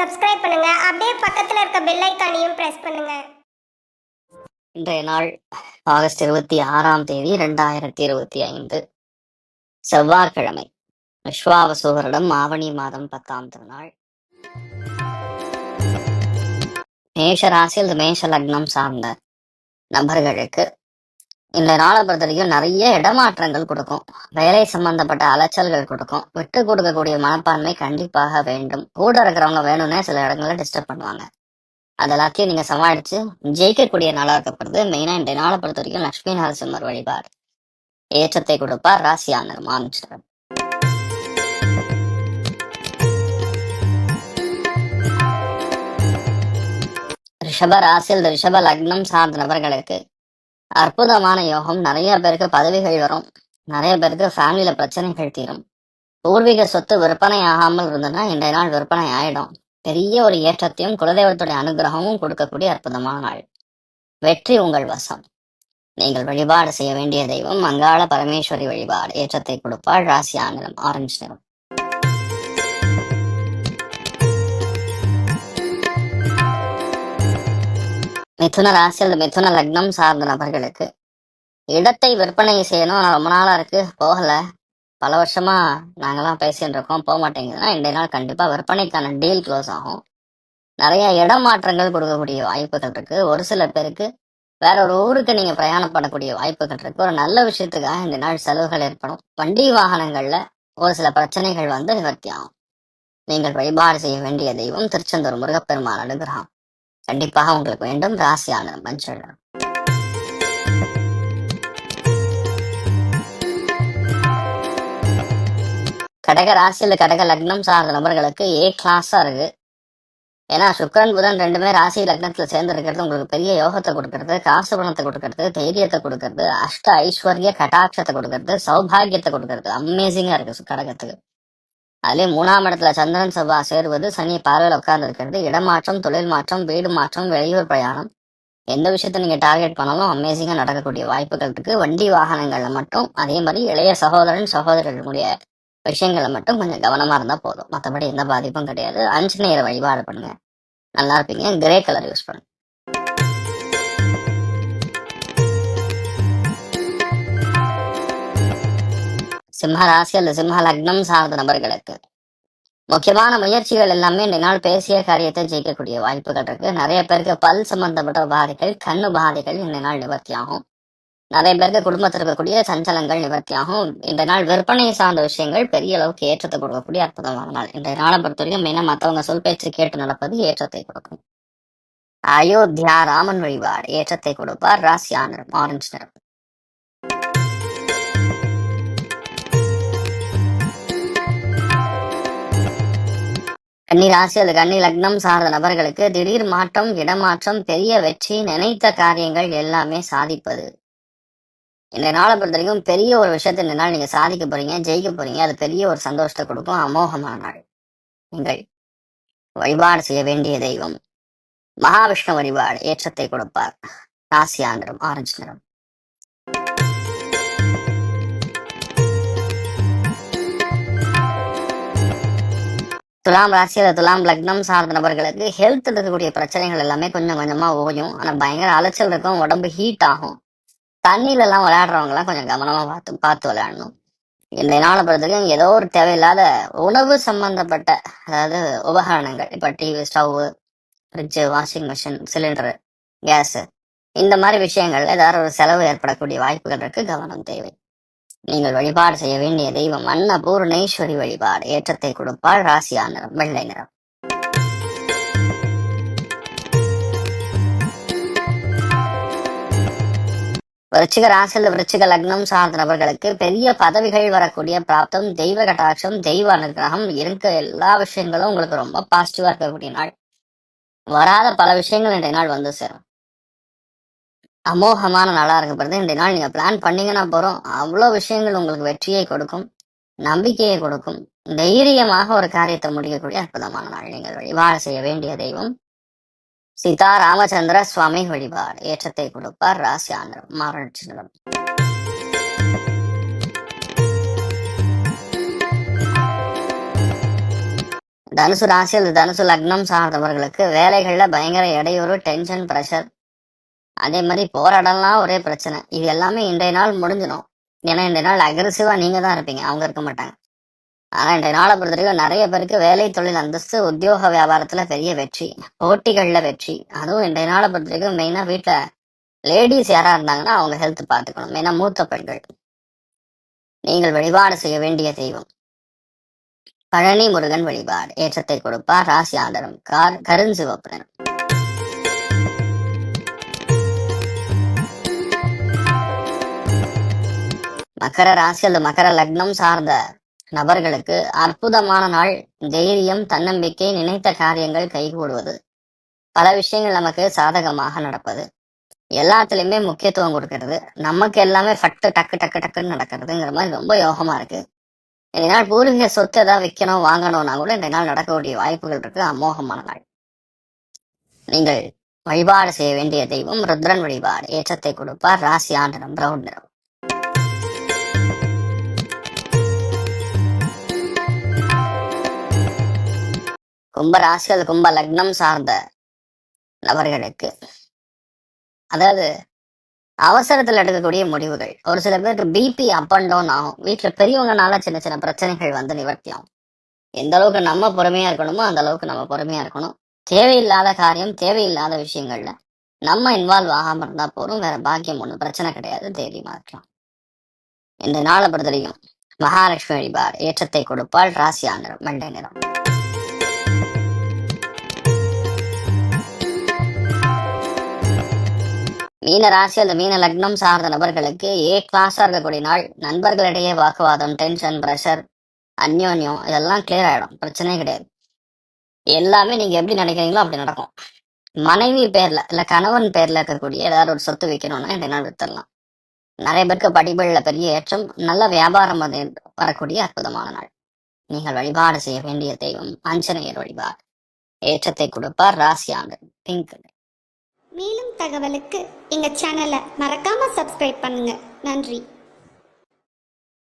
Subscribe பண்ணுங்க. அப்படியே பக்கத்துல இருக்க பெல் ஐகானையும் பிரஸ் பண்ணுங்க. இன்றைய நாள் ஆகஸ்ட் 26ஆம் தேதி 2025 செவ்வாய்க்கிழமை. விஸ்வாவசு வருடம் ஆவணி மாதம் 10ஆம் திருநாள். மேஷ ராசியில் மேஷ லக்னம் சார்ந்த நபர்களுக்கு இந்த நாளை பொறுத்த வரைக்கும் நிறைய இடமாற்றங்கள் கொடுக்கும். வேலை சம்பந்தப்பட்ட அலைச்சல்கள் கொடுக்கும். விட்டு கொடுக்கக்கூடிய மனப்பான்மை கண்டிப்பாக வேண்டும். கூட இருக்கிறவங்க வேணும்னே சில இடங்கள்ல டிஸ்டர்ப் பண்ணுவாங்க. அது எல்லாத்தையும் நீங்க சமாளிச்சு ஜெயிக்கக்கூடிய நாளா இருக்கப்படுது. மெயினா இந்த நாளை பொறுத்த வரைக்கும் லட்சுமி நரசிம்மர் வழிபாடு ஏற்றத்தை கொடுப்பார். ராசியானர் மாநிலம். ரிஷப ராசியில் ரிஷப லக்னம் சார்ந்த நபர்களுக்கு அற்புதமான யோகம். நிறைய பேருக்கு பதவிகள் வரும். நிறைய பேருக்கு ஃபேமிலியில பிரச்சனைகள் தீரும். பூர்வீக சொத்து விற்பனை ஆகாமல் இருந்ததுன்னா இன்றைய நாள் விற்பனை ஆயிடும். பெரிய ஒரு ஏற்றத்தையும் குலதெய்வத்துடைய அனுகிரகமும் கொடுக்கக்கூடிய அற்புதமான நாள். வெற்றி உங்கள் வசம். நீங்கள் வழிபாடு செய்ய வேண்டிய தெய்வம் மங்காள பரமேஸ்வரி வழிபாடு ஏற்றத்தை கொடுப்பாள். ராசி ஆங்கிலம் ஆரஞ்சு நிறம். மிதுன ராசியில் மிதுன லக்னம் சார்ந்த நபர்களுக்கு இடத்தை விற்பனை செய்யணும். ஆனால் ரொம்ப நாளா இருக்கு போகல, பல வருஷமா நாங்கெல்லாம் பேசிட்டு இருக்கோம், போக மாட்டேங்குதுன்னா இன்றைய நாள் கண்டிப்பா விற்பனைக்கான டீல் க்ளோஸ் ஆகும். நிறைய இடமாற்றங்கள் கொடுக்கக்கூடிய வாய்ப்புகள் இருக்கு. ஒரு சில பேருக்கு வேற ஒரு ஊருக்கு நீங்க பிரயாணப்படக்கூடிய வாய்ப்புகள் இருக்கு. ஒரு நல்ல விஷயத்துக்காக இந்த நாள் செலவுகள் ஏற்படும். வண்டி வாகனங்கள்ல ஒரு சில பிரச்சனைகள் வந்து நிவர்த்தி ஆகும். நீங்கள் வழிபாடு செய்ய வேண்டிய தெய்வம் திருச்செந்தூர் முருகப்பெருமான் அனுகிரகம் கண்டிப்பாக உங்களுக்கு வேண்டும். ராசியான மஞ்சள். கடக ராசியில் கடக லக்னம் சார்ந்த நபர்களுக்கு ஏ கிளாஸா இருக்கு. ஏன்னா சுக்கிரன் புதன் ரெண்டுமே ராசி லக்னத்துல சேர்ந்து இருக்கிறது உங்களுக்கு பெரிய யோகத்தை கொடுக்கறது, காசு பணத்தை கொடுக்கறது, தைரியத்தை கொடுக்கறது, அஷ்ட ஐஸ்வர்ய கடாட்சத்தை கொடுக்கறது, சௌபாகியத்தை கொடுக்கறது. அமேசிங்கா இருக்கு கடகத்துக்கு. அதுலயும் 3ஆம் இடத்துல சந்திரன் செவ்வாய் சேருவது, சனி பார்வையில் உட்கார்ந்து இருக்கிறது. இடமாற்றம், தொழில் மாற்றம், வீடு மாற்றம், வெளியூர் பிரயாணம், எந்த விஷயத்த நீங்க டார்கெட் பண்ணாலும் அமேசிங்கா நடக்கக்கூடிய வாய்ப்புகள் இருக்கு. வண்டி வாகனங்கள்ல மட்டும், அதே மாதிரி இளைய சகோதரன் சகோதரர்களுடைய விஷயங்களை மட்டும் கொஞ்சம் கவனமா இருந்தா போதும். மற்றபடி எந்த பாதிப்பும் கிடையாது. ஆஞ்சநேயரை வழிபாடு பண்ணுங்க, நல்லா இருப்பீங்க. கிரே கலர் யூஸ் பண்ணுங்க. சிம்ம ராசி அல்லது சிம்ம லக்னம் சார்ந்த நபர்களுக்கு முக்கியமான முயற்சிகள் எல்லாமே இந்த நாள் பேசிய காரியத்தை ஜெயிக்கக்கூடிய வாய்ப்புகள் இருக்கு. நிறைய பேருக்கு பல் சம்பந்தப்பட்ட உபாதைகள், கண் உபாதைகள் இந்த நாள் நிவர்த்தி ஆகும். நிறைய பேருக்கு குடும்பத்தில் இருக்கக்கூடிய சஞ்சலங்கள் நிவர்த்தி ஆகும். இந்த நாள் விற்பனை சார்ந்த விஷயங்கள் பெரிய அளவுக்கு ஏற்றத்தை கொடுக்கக்கூடிய அற்புதமான நாள். இந்த நாளை பொறுத்த வரைக்கும் மெயினா மற்றவங்க சொல் பேச்சு கேட்டு நடப்பது ஏற்றத்தை கொடுக்கும். அயோத்தியா ராமன் வழிபாடு ஏற்றத்தை கொடுப்பார். ராசி நிறம் ஆரஞ்சு நிறம். கன்னி ராசி அல்லது கன்னி லக்னம் சார்ந்த நபர்களுக்கு திடீர் மாற்றம், இடமாற்றம், பெரிய வெற்றி, நினைத்த காரியங்கள் எல்லாமே சாதிப்பது. இந்த நாளை பொறுத்த வரைக்கும் பெரிய ஒரு விஷயத்த இந்த நாள் நீங்க சாதிக்க போறீங்க, ஜெயிக்க போறீங்க. அது பெரிய ஒரு சந்தோஷத்தை கொடுக்கும். அமோகமான நாள். நீங்கள் வழிபாடு செய்ய வேண்டிய தெய்வம் மகாவிஷ்ணு வழிபாடு ஏற்றத்தை கொடுப்பார். ராசி நிறம் ஆரஞ்சு நிறம். துலாம் ராசியில துலாம் லக்னம் சார்ந்த நபர்களுக்கு ஹெல்த் இருக்கக்கூடிய பிரச்சனைகள் எல்லாமே கொஞ்சம் கொஞ்சமா ஓயும். ஆனா பயங்கர அலைச்சல் இருக்கும். உடம்பு ஹீட் ஆகும். தண்ணியில எல்லாம் விளையாடுறவங்க எல்லாம் கொஞ்சம் கவனமா பார்த்து விளையாடணும். இந்த நாளை பொறுத்தவரைக்கும் ஏதோ ஒரு தேவையில்லாத உணவு சம்பந்தப்பட்ட, அதாவது உபகரணங்கள், இப்ப TV, stove, fridge, washing machine, cylinder, gas, இந்த மாதிரி விஷயங்கள்ல ஏதாவது ஒரு செலவு ஏற்படக்கூடிய வாய்ப்புகள் இருக்கு. கவனம் தேவை. நீங்கள் வழிபாடு செய்ய வேண்டிய தெய்வம் அன்னபூர்ணேஸ்வரி வழிபாடு ஏற்றத்தை கொடுப்பாள். ராசியா நிறம் வெள்ளை நிறம். விருச்சிக ராசியில் விருச்சிக லக்னம் சார்ந்த நபர்களுக்கு பெரிய பதவிகள் வரக்கூடிய பிராப்தம், தெய்வ கட்டாட்சம், தெய்வ அனுகிரகம் இருக்க எல்லா விஷயங்களும் உங்களுக்கு ரொம்ப பாசிட்டிவா இருக்கக்கூடிய நாள். வராத பல விஷயங்கள் இன்றைய நாள் வந்து சேரும். அமோகமான நாளா இருக்கப்படுது. இந்த நாள் நீங்க பிளான் பண்ணீங்கன்னா போறோம், அவ்வளோ விஷயங்கள் உங்களுக்கு வெற்றியை கொடுக்கும், நம்பிக்கையை கொடுக்கும். தைரியமாக ஒரு காரியத்தை முடிக்கக்கூடிய அற்புதமான நாள். நீங்கள் வழிபாடு செய்ய வேண்டிய தெய்வம் சீதா ராமச்சந்திர சுவாமி வழிபாடு ஏற்றத்தை கொடுப்பார். ராசி நிறம் ஆரஞ்சு நிறம். தனுசு ராசி அல்லது தனுசு லக்னம் சார்ந்தவர்களுக்கு வேலைகள்ல பயங்கர இடையூறு, டென்ஷன், ப்ரெஷர், அதே மாதிரி போராடலாம், ஒரே பிரச்சனை. இது எல்லாமே இன்றைய நாள் முடிஞ்சிடும். ஏன்னா இன்றைய நாள் அக்ரெசிவா நீங்க தான் இருப்பீங்க, அவங்க இருக்க மாட்டாங்க. ஆனா இன்றைய நாளை பொறுத்த வரைக்கும் நிறைய பேருக்கு வேலை, தொழில், அந்தஸ்து, உத்தியோக வியாபாரத்துல பெரிய வெற்றி, போட்டிகள்ல வெற்றி. அதுவும் இன்றைய நாளை பொறுத்த வரைக்கும் மெயினா வீட்டுல லேடிஸ் யாரா இருந்தாங்கன்னா அவங்க ஹெல்த் பார்த்துக்கணும். மெயினா மூத்த பெண்கள். நீங்கள் வழிபாடு செய்ய வேண்டிய தெய்வம் பழனி முருகன் வழிபாடு. ஏற்றத்தை கொடுப்பார். ராசி ஆதரம் கருஞ்சிவப்பு நிறம். மகர ராசி அல்லது மகர லக்னம் சார்ந்த நபர்களுக்கு அற்புதமான நாள். தைரியம், தன்னம்பிக்கை, நினைத்த காரியங்கள் கைகூடுவது, பல விஷயங்கள் நமக்கு சாதகமாக நடப்பது, எல்லாத்துலயுமே முக்கியத்துவம் கொடுக்கறது, நமக்கு எல்லாமே டக்கு டக்குன்னு நடக்கிறதுங்கிற மாதிரி ரொம்ப யோகமா இருக்கு. இந்த நாள் பூர்வீக சொத்து ஏதாவது விற்கணும், வாங்கணும்னா கூட இந்த நாள் நடக்கக்கூடிய வாய்ப்புகள் இருக்கு. அமோகமான நாள். நீங்கள் வழிபாடு செய்ய வேண்டிய தெய்வம் ருத்ரன் வழிபாடு. ஏற்றத்தை கொடுப்பார். ராசி ஆண்டனம் பிரவுன் நிறம். கும்ப ராசி அது கும்ப லக்னம் சார்ந்த நபர்களுக்கு, அதாவது அவசரத்தில் எடுக்கக்கூடிய முடிவுகள், ஒரு சில பேருக்கு பிபி அப் அண்ட் டவுன் ஆகும். வீட்டுல பெரியவங்கனால சின்ன சின்ன பிரச்சனைகள் வந்து நிவர்த்தி ஆகும். எந்த அளவுக்கு நம்ம பொறுமையா இருக்கணுமோ அந்த அளவுக்கு நம்ம பொறுமையா இருக்கணும். தேவையில்லாத காரியம், தேவையில்லாத விஷயங்கள்ல நம்ம இன்வால்வ் ஆகாம இருந்தா போதும். வேற பாக்கியம் ஒண்ணும் பிரச்சனை கிடையாது. தைரியமா இருக்கலாம். இந்த நாளை பொறுத்தவரைக்கும் மகாலட்சுமி வழிபாடு. ஏற்றத்தை கொடுப்பாள். ராசி ஆண்டனம் மண்டை நிறம். மீன ராசி அல்லது மீன லக்னம் சார்ந்த நபர்களுக்கு ஏ கிளாஸா இருக்கக்கூடிய நாள். நண்பர்களிடையே வாக்குவாதம், டென்ஷன், ப்ரெஷர், அந்யோன்யம் இதெல்லாம் கிளியர் ஆயிடும். பிரச்சனையே கிடையாது. எல்லாமே நீங்க எப்படி நினைக்கிறீங்களோ அப்படி நடக்கும். மனைவி பேர்ல இல்ல கணவன் பேர்ல இருக்கக்கூடிய ஏதாவது ஒரு சொத்து வைக்கணும்னா இந்த நாள் வித்துடலாம். நிறைய பேருக்கு படிப்புல பெரிய ஏற்றம், நல்ல வியாபாரம் வரக்கூடிய அற்புதமான நாள். நீங்கள் வழிபாடு செய்ய வேண்டிய தெய்வம் ஆஞ்சநேயர் வழிபாடு. ஏற்றத்தை கொடுப்பார். ராசி ஆண்டர் பிங்க். மேலும் தகவலுக்கு எங்க சேனலை மறக்காம சப்ஸ்கிரைப் பண்ணுங்க. நன்றி.